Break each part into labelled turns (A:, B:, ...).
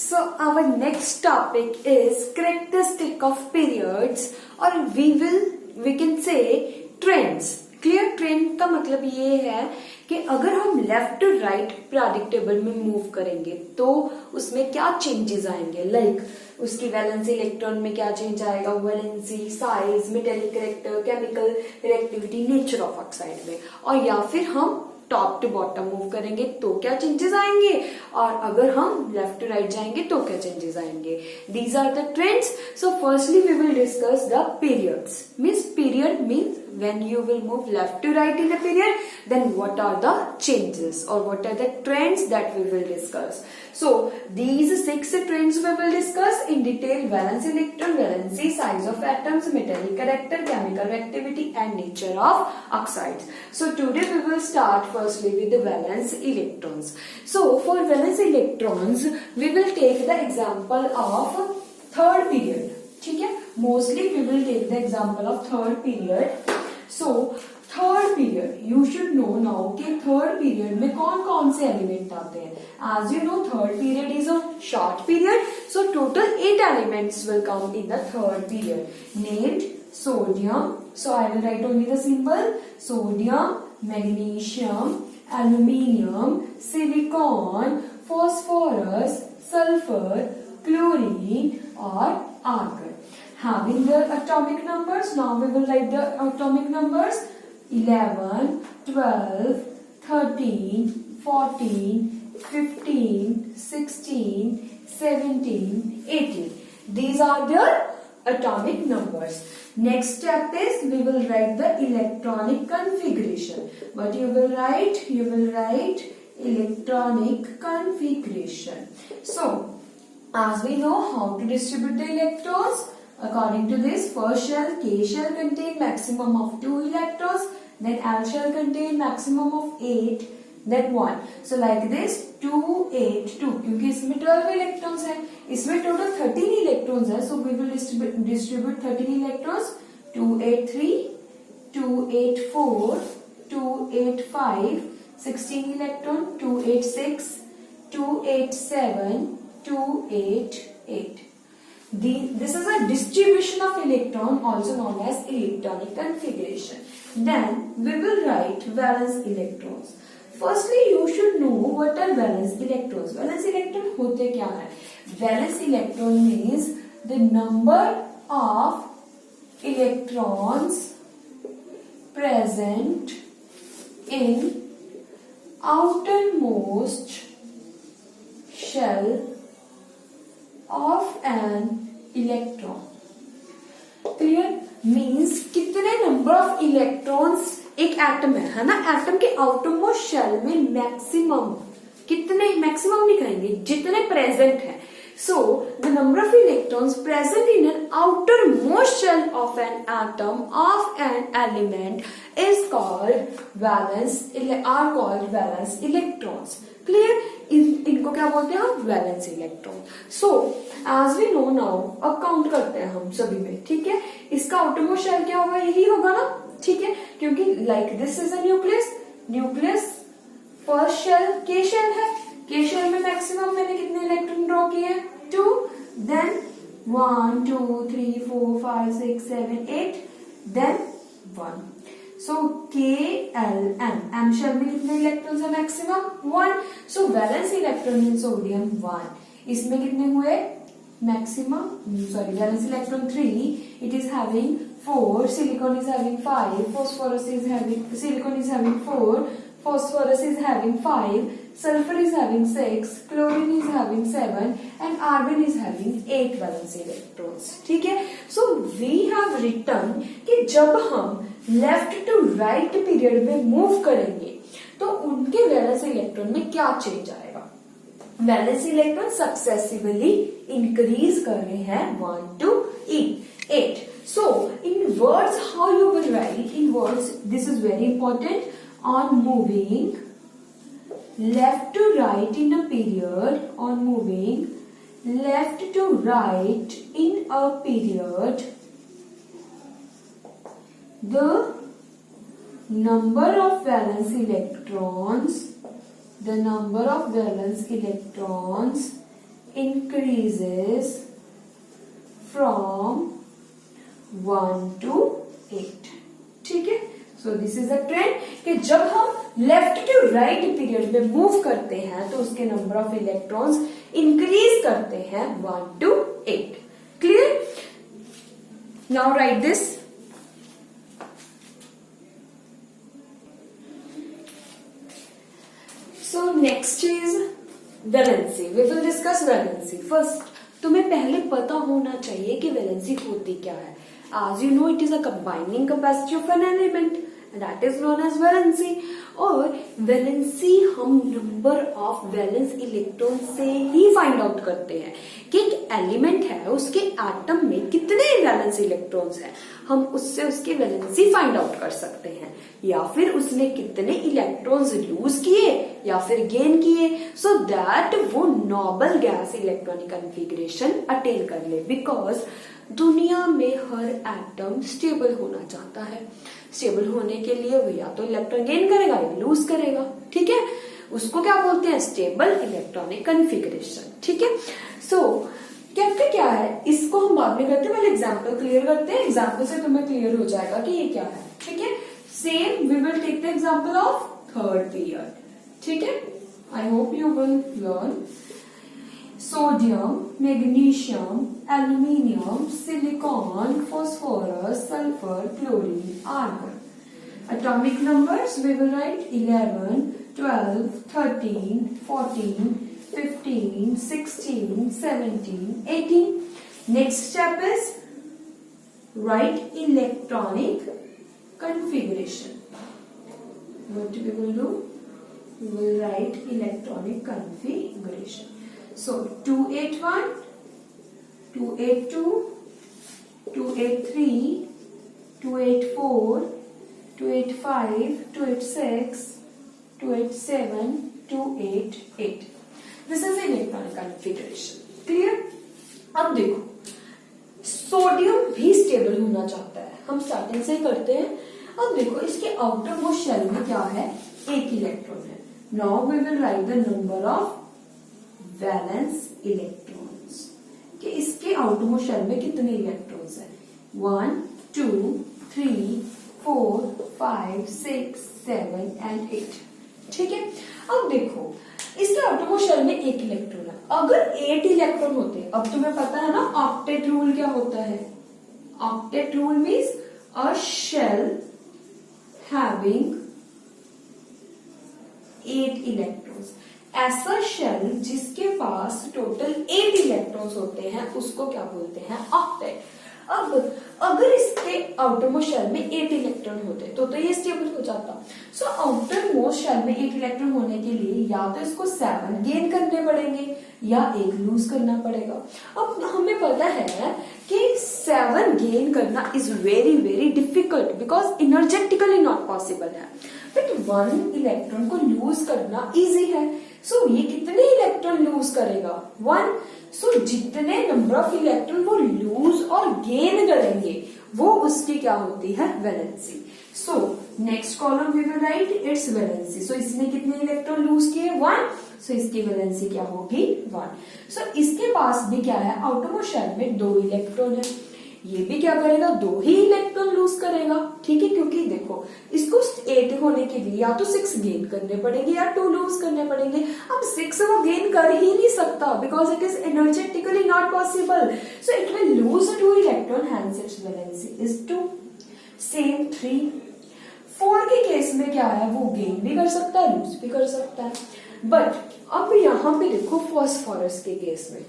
A: So our next topic is characteristic of periods or we can say trends. Clear, trend का मतलब ये है कि अगर हम left to right periodic table में मूव करेंगे तो उसमें क्या चेंजेस आएंगे, लाइक उसकी वैलेंसी इलेक्ट्रॉन में क्या चेंज आएगा, valency, size, metallic character, chemical reactivity, nature of oxide में, और या फिर हम टॉप टू बॉटम मूव करेंगे तो क्या चेंजेस आएंगे, और अगर हम लेफ्ट टू राइट जाएंगे तो क्या चेंजेस आएंगे. These are the trends. So firstly we will discuss the periods. Means period means when you will move left to right in the period, then what are the changes or what are the trends that we will discuss. So these 6 trends we will discuss in detail: valence electron, valency, size of atoms, metallic character, chemical reactivity and nature of oxides. So today we will start firstly with the valence electrons. So for valence electrons we will take the example of third period. ठीक है, mostly we will take the example of third period. So third period you should know now कि third period में कौन कौन से element आते हैं. As you know third period is a short period, so total 8 elements will come in the third period. Named sodium, so I will write only the symbol sodium, magnesium, aluminium, silicon, phosphorus, sulphur, chlorine और argon. Having the atomic numbers, now we will write the atomic numbers: 11, 12, 13, 14, 15, 16, 17, 18. These are the atomic numbers. Next step is we will write the electronic configuration. What you will write? You will write electronic configuration. So as we know how to distribute the electrons, according to this, first shell K shell contain maximum of 2 electrons, then L shell contain maximum of 8, then 1. So like this 2, 8, 2, क्योंकि इसमें 12 electrons है, इसमें total 13 electrons है, so we will distribute 13 electrons. 2, 8, 3, 2, 8, 4, 2, 8, 5, 16 electron, 2, 8, 6, 2, 8, 7, 2, 8, 8. This is a distribution of electron, also known as electronic configuration. Then we will write valence electrons. Firstly, you should know what are valence electrons. Valence electron होते क्या है? Valence electron means the number of electrons present in outermost shell of an electron. Clear? Means कितने number of electrons एक atom है ना, atom के outermost shell में maximum कितने, मैक्सिमम नहीं कहेंगे, जितने प्रेजेंट है. So the number of electrons present in an outermost shell of an atom of an element is called valence, are called valence electrons. Clear? इनको क्या बोलते हैं हम? Valence electron. So as we know now, अब count करते हैं हम सभी में. ठीक है, इसका आउटरमोस्ट शेल क्या होगा? यही होगा ना. ठीक है, क्योंकि like this is a nucleus. Nucleus first shell K shell है. के शेल में मैक्सिमम मैंने कितने इलेक्ट्रॉन ड्रॉ किए हैं? 2. Then 1, 2, 3, 4, 5, 6, 7, 8, then 1. So KLM, M shell में कितने इलेक्ट्रॉन्स है? Maximum 1. So valence electron in sodium 1. इसमें कितने हुए? Maximum, sorry, valence electron 3. It is having 4. Silicon is having 5. Phosphorus is having, silicon is having 4. Phosphorus is having 5, sulfur is having 6, chlorine is having 7 and argon is having 8 valence electrons. ठीक है, so we have written कि जब हम left to right period में move करेंगे तो उनके valence electron में क्या चेंज आएगा. वैलेंस इलेक्ट्रॉन सक्सेसिवली इंक्रीज कर रहे हैं 1 to 8. So in words how you will write, in words this is very important. On moving left to right in a period, on moving left to right in a period, the number of valence electrons increases from 1 to 8. ठीक है, so this is a trend कि जब हम left to right period में move करते हैं तो उसके नंबर ऑफ इलेक्ट्रॉन्स इंक्रीज करते हैं 1 to 8. Clear? Now right this. So next is valency. We will discuss valency. First, तुम्हें पहले पता होना चाहिए कि वैलेंसी होती क्या है. As you know, it is a combining capacity of an element. That is known as valency. और वैलेंसी हम नंबर ऑफ वैलेंस इलेक्ट्रॉन से ही फाइंड आउट करते हैं कि एक एलिमेंट है उसके एटम में कितने वैलेंस इलेक्ट्रॉन्स हैं. हम उससे उसकी वैलेंसी फाइंड आउट कर सकते हैं, या फिर उसने कितने इलेक्ट्रॉन्स लूज किए या फिर गेन किए, सो दैट वो noble gas electronic configuration attain कर ले. बिकॉज दुनिया में हर एटम स्टेबल होना चाहता है. स्टेबल होने के लिए वो या तो इलेक्ट्रॉन गेन करेगा या लूज करेगा. ठीक है, उसको क्या बोलते हैं? Stable electronic configuration. ठीक है, सो कहते क्या है, इसको हम बाद में करते हैं, पहले एग्जाम्पल क्लियर करते हैं. एग्जाम्पल से तुम्हें क्लियर हो जाएगा कि ये क्या है. ठीक है, same we will take the example of third period. ठीक है, I hope you will learn. Sodium, magnesium, aluminium, silicon, phosphorus, sulphur, chlorine, argon. Atomic numbers we will write 11, 12, 13, 14, 15, 16, 17, 18. Next step is write electronic configuration. What we will do? We will write electronic configuration. So 281, 282, 283, 284, 285, 286, 287, 288. This is electronic configuration. Clear? अब देखो, sodium भी stable होना चाहता है. हम starting से ही करते हैं. अब देखो, इसके आउटर मोस्ट शेल में क्या है? एक इलेक्ट्रॉन है. Now we will write the number of valence electrons कि इसके आउटर मोस्ट शेल में कितने इलेक्ट्रॉन्स हैं. 1, 2, 3, 4, 5, 6, 7 and 8. ठीक है, अब देखो इसके आउटर मोस्ट शेल में एक इलेक्ट्रॉन है. अगर 8 इलेक्ट्रॉन होते, अब तुम्हें पता है ना ऑक्टेट रूल क्या होता है. Octet rule means a shell having 8 electrons. ऐसा शेल जिसके पास टोटल 8 इलेक्ट्रॉन्स होते हैं उसको क्या बोलते हैं? ऑक्टेट. अब अगर इसके आउटर मोस्ट शेल में 8 इलेक्ट्रॉन होते तो ये स्टेबल हो जाता. सो आउटर मोस्ट शेल में 8 इलेक्ट्रॉन होने के लिए या तो इसको 7 गेन करने पड़ेंगे या 1 लूज करना पड़ेगा. अब हमें पता है कि 7 गेन करना is very very difficult because energetically not possible है. बट 1 इलेक्ट्रॉन को लूज करना इजी है. सो ये कितने इलेक्ट्रॉन लूज करेगा? 1. सो जितने नंबर ऑफ इलेक्ट्रॉन वो लूज और गेन करेंगे वो उसकी क्या होती है? Valency. So next column we will write its valency. So इसने कितने इलेक्ट्रॉन लूज किए? 1. सो इसकी वैलेंसी क्या होगी? 1. सो इसके पास भी क्या है? आउटर मोस्ट शेल में 2 इलेक्ट्रॉन है. ये भी क्या करेगा? 2 ही इलेक्ट्रॉन लूज करेगा. ठीक है, क्योंकि देखो इसको 8 होने के लिए या तो 6 गेन करने पड़ेंगे या 2 लूज करने पड़ेंगे. अब 6 वो गेन कर ही नहीं सकता because it is energetically not possible. So it will lose 2 electron, hence its valency is 2. Same 3, 4 के केस में क्या है? वो गेन भी कर सकता है, लूज भी कर सकता है. बट अब यहां पे देखो फॉस्फोरस के केस में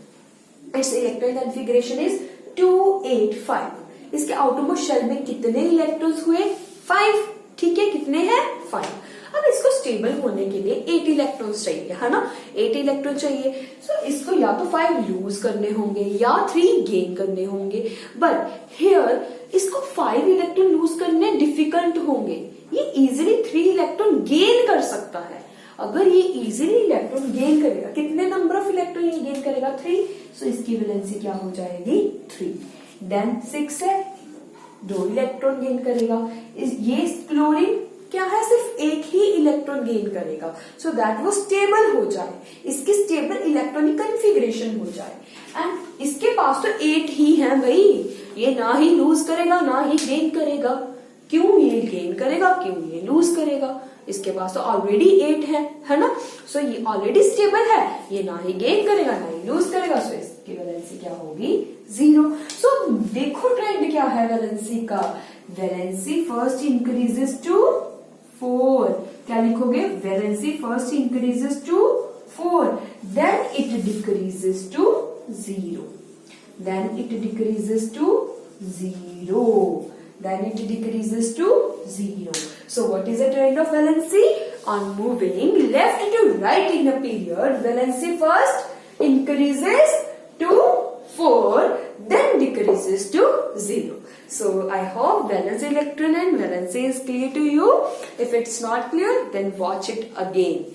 A: इट्स इलेक्ट्रॉनिक कॉन्फ़िगरेशन इज 285. इसके आउटर मोस्ट शेल में कितने इलेक्ट्रॉन्स हुए? 5. ठीक है, कितने हैं? 5. अब इसको स्टेबल होने के लिए 8 इलेक्ट्रॉन्स चाहिए, है ना? 8 इलेक्ट्रॉन चाहिए. सो इसको या तो 5 लूज करने होंगे या 3 गेन करने होंगे. बट हियर इसको 5 इलेक्ट्रॉन लूज करने डिफिकल्ट होंगे. ये इजिली 3 इलेक्ट्रॉन गेन कर सकता है. अगर ये इजिली इलेक्ट्रॉन गेन करेगा, कितने नंबर ऑफ इलेक्ट्रॉन ये गेन करेगा? 3. सो इसकी वैलेंसी क्या हो जाएगी? 3. देन 6 है, 2 इलेक्ट्रॉन गेन करेगा. ये क्लोरीन क्या है? सिर्फ 1 ही इलेक्ट्रॉन गेन करेगा. सो दैट वो स्टेबल हो जाए. इसकी स्टेबल इलेक्ट्रॉनिक कॉन्फ़िगरेशन इंटीग्रेशन हो जाए। एंड इसके पास तो 8 ही है भाई, ये ना ही लूज करेगा ना ही गेन करेगा। क्यों ये गेन करेगा, क्यों ये लूज करेगा? इसके पास तो ऑलरेडी 8 है ना। सो ये ऑलरेडी स्टेबल है, ये ना ही गेन करेगा ना ही लूज करेगा। सो इसकी वैलेंसी क्या होगी? 0। सो देखो ट्रेंड क्या है वैलेंसी का। Valency first increases to 4। क्या लिखोगे? Valency first increases to 4, then it decreases to 0, then it decreases to 0, then it decreases to 0. So what is the trend of valency? On moving left to right in a period, valency first increases to 4, then decreases to 0. So I hope valence electron and valency is clear to you. If it's not clear, then watch it again.